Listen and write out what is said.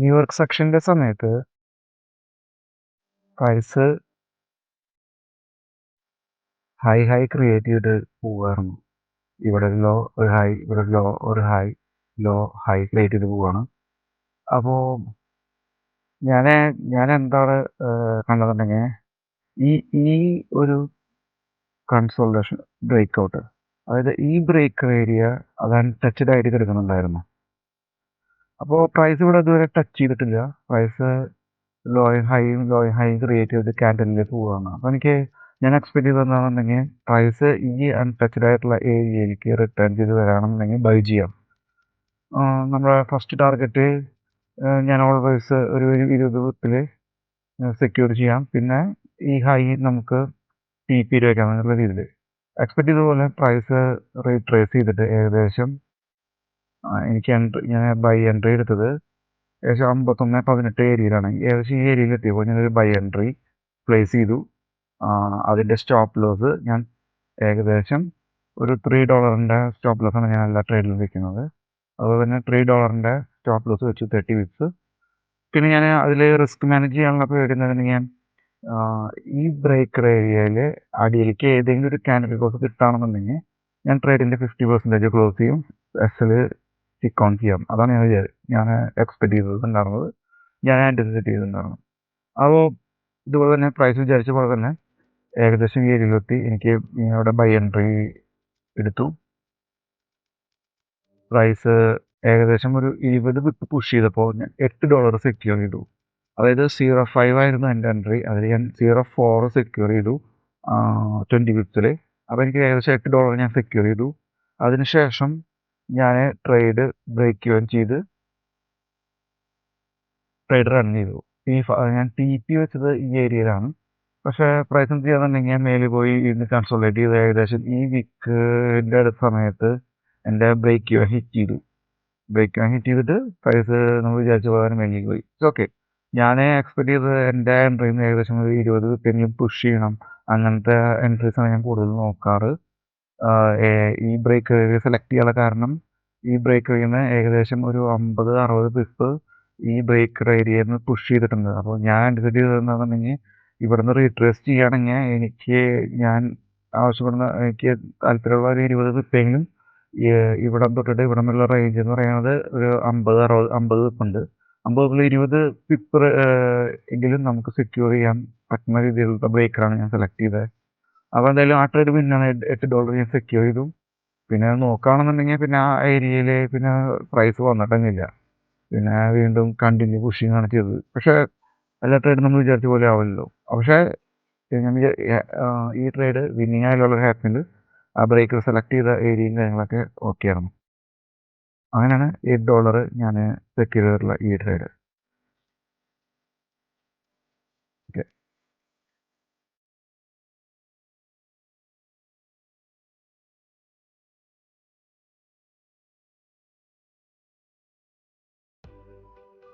New York സെക്ഷൻ്റെ സമയത്ത് price high create ചെയ്ത് പോവായിരുന്നു. ഇവിടെ ഒരു ലോ ഒരു ഹൈ, ഇവിടെ ഒരു ലോ ഒരു ഹൈ, ലോ ഹൈ ക്രിയേറ്റ് ചെയ്ത് പോവാണ്. അപ്പോൾ ഞാൻ ഞാൻ എന്താണ് കണ്ടതെന്നുണ്ടെങ്കിൽ ഈ ഈ ഒരു കൺസോൾട്ടേഷൻ ബ്രേക്ക് ഔട്ട്, അതായത് ഈ ബ്രേക്ക് ഏരിയ അത് അൺടച്ചഡ് ആയിട്ട് കിടക്കുന്നുണ്ടായിരുന്നു. അപ്പോൾ പ്രൈസ് ഇവിടെ ഇതുവരെ ടച്ച് ചെയ്തിട്ടില്ല. പ്രൈസ് ലോയും ഹൈയും ക്രിയേറ്റ് ചെയ്ത് ക്യാൻഡലിലേക്ക് പോവുകയാണ്. അപ്പോൾ ഞാൻ എക്സ്പെക്ട് ചെയ്തതെന്താണെന്നുണ്ടെങ്കിൽ പ്രൈസ് ഈ അൺടച്ചഡ് ആയിട്ടുള്ള ഏരിയയിലേക്ക് റിട്ടേൺ ചെയ്ത് വരാണെന്നുണ്ടെങ്കിൽ ബൈ ചെയ്യാം. നമ്മുടെ ഫസ്റ്റ് ടാർഗറ്റ് ഞാൻ ഓൾവേസ് ഒരു 20 വിപ്പിൽ സെക്യൂർ ചെയ്യാം. പിന്നെ ഈ ഹൈ നമുക്ക് TP വയ്ക്കാം എന്നുള്ള രീതിയിൽ എക്സ്പെക്ട് ചെയ്തതുപോലെ പ്രൈസ് റീട്രേസ് ചെയ്തിട്ട് ഏകദേശം ഞാൻ ബൈ എൻട്രി എടുത്തത് ഏകദേശം 51-18 ഏരിയയിലാണ്. ഏകദേശം ഈ ഏരിയയിൽ എത്തിയപ്പോൾ ഞാനൊരു ബൈ എൻട്രി പ്ലേസ് ചെയ്തു. അതിൻ്റെ സ്റ്റോപ്പ് ലോസ് ഞാൻ ഏകദേശം ഒരു $3 സ്റ്റോപ്പ് ലോസാണ് ഞാൻ എല്ലാ ട്രേഡിലും വെക്കുന്നത്. അതുപോലെ തന്നെ $3 സ്റ്റോപ്പ് ലോസ് വെച്ചു 30 വിപ്സ്. പിന്നെ ഞാൻ അതിൽ റിസ്ക് മാനേജ് ചെയ്യാനുള്ള പേടിയുണ്ടെങ്കിൽ ഞാൻ ഈ ബ്രേക്കർ ഏരിയയിൽ അടിയിലേക്ക് ഏതെങ്കിലും ഒരു ക്യാൻഡിൽ ക്ലോസ് കിട്ടുകയാണെന്നുണ്ടെങ്കിൽ ഞാൻ ട്രേഡിൻ്റെ 50% ക്ലോസ് ചെയ്യും, SL സ്റ്റിക്ക് ഓൺ ചെയ്യാം. അതാണ് ഞാൻ എക്സ്പെക്ട് ചെയ്തിട്ടുണ്ടായിരുന്നത്, ഞാൻ ആൻറ്റിസിപ്പേറ്റ് ചെയ്തിട്ടുണ്ടായിരുന്നു. അപ്പോൾ ഇതുപോലെ തന്നെ പ്രൈസ് വിചാരിച്ച പോലെ തന്നെ ഏകദേശം ഈ ഏരിയയിലെത്തി. എനിക്ക് അവിടെ ബൈ എൻട്രി എടുത്തു. പ്രൈസ് ഏകദേശം ഒരു 20 വിപ്പ് പുഷ് ചെയ്തപ്പോൾ ഞാൻ $8 സെക്യൂർ ചെയ്തു. അതായത് 0.5 ആയിരുന്നു എൻ്റെ എൻട്രി, അതിൽ ഞാൻ 0.4 സെക്യൂർ ചെയ്തു 20 വിപ്സിൽ. അപ്പോൾ എനിക്ക് ഏകദേശം $8 ഞാൻ സെക്യൂർ ചെയ്തു. അതിനുശേഷം ഞാൻ ട്രേഡ് ബ്രേക്ക് ഇവൻ ചെയ്ത് ട്രേഡ് റൺ ചെയ്തു. ഞാൻ TP വെച്ചത് ഈ ഏരിയയിലാണ്. പക്ഷേ പ്രൈസ് എന്ത് ചെയ്യാന്നുണ്ടെങ്കിൽ ഞാൻ മേലെ പോയി ഇന്ന് കൺസോൾട്ടേറ്റ് ചെയ്ത് ഏകദേശം ഈ വീക്കിൻ്റെ അടുത്ത സമയത്ത് എൻ്റെ ബ്രേക്ക് ഇവൻ ഹിറ്റ് ചെയ്തിട്ട് പ്രൈസ് നമ്മൾ വിചാരിച്ച പോലെ മേലേക്ക് പോയി. It's okay. ഞാൻ എക്സ്പെക്ട് ചെയ്തത് എൻ്റെ എൻട്രിയിൽ നിന്ന് ഏകദേശം ഒരു 20 വിപ്പെങ്കിലും പുഷ് ചെയ്യണം, അങ്ങനത്തെ എൻട്രീസാണ് ഞാൻ കൂടുതൽ നോക്കാറ്. ഈ ബ്രേക്ക് ഏരിയ സെലക്ട് ചെയ്യാനുള്ള കാരണം ഈ ബ്രേക്ക് ഏരിയയിൽ നിന്ന് ഏകദേശം ഒരു 50-60 പിപ്പ് ഈ ബ്രേക്കർ ഏരിയയിൽ നിന്ന് പുഷ് ചെയ്തിട്ടുണ്ട്. അപ്പോൾ ഞാൻ ആൻറ്റിസിപ്പേറ്റ് ചെയ്തതെന്താണെന്നുണ്ടെങ്കിൽ ഇവിടുന്ന് റീട്രേസ് ചെയ്യുകയാണെങ്കിൽ ഞാൻ എനിക്ക് താല്പര്യമുള്ള ഒരു 20 പിപ്പെങ്കിലും ഇവിടം തൊട്ടിട്ട് ഇവിടം വരെയുള്ള റേഞ്ച് എന്ന് പറയുന്നത് ഒരു 50 വിപ്പുണ്ട്. 20 പിപ്പ് എങ്കിലും നമുക്ക് സെക്യൂർ ചെയ്യാൻ പറ്റുന്ന രീതിയിലുള്ള ബ്രേക്കറാണ് ഞാൻ സെലക്ട് ചെയ്തത്. അപ്പോൾ എന്തായാലും ആ ട്രേഡ് പിന്നാണ് $8 ഞാൻ സെക്യൂർ ചെയ്തു. പിന്നെ നോക്കുകയാണെന്നുണ്ടെങ്കിൽ പിന്നെ ആ ഏരിയയിൽ പിന്നെ പ്രൈസ് വന്നിട്ടൊന്നുമില്ല. പിന്നെ വീണ്ടും കണ്ടിന്യൂ പുഷിങ് ആണ് ചെയ്തത്. പക്ഷേ എല്ലാ ട്രേഡും നമ്മൾ വിചാരിച്ച പോലെ ആവില്ലല്ലോ. പക്ഷേ ഈ ട്രേഡ് വിന്നിങ് ആയാലുള്ള ഹാപ്പിയിൽ ആ ബ്രേക്കർ സെലക്ട് ചെയ്ത ഏരിയയും കാര്യങ്ങളൊക്കെ ഓക്കെ ആയിരുന്നു. അങ്ങനെയാണ് $8 ഞാൻ സെക്യൂർ ചെയ്തിട്ടുള്ള ഈ ട്രേഡ്.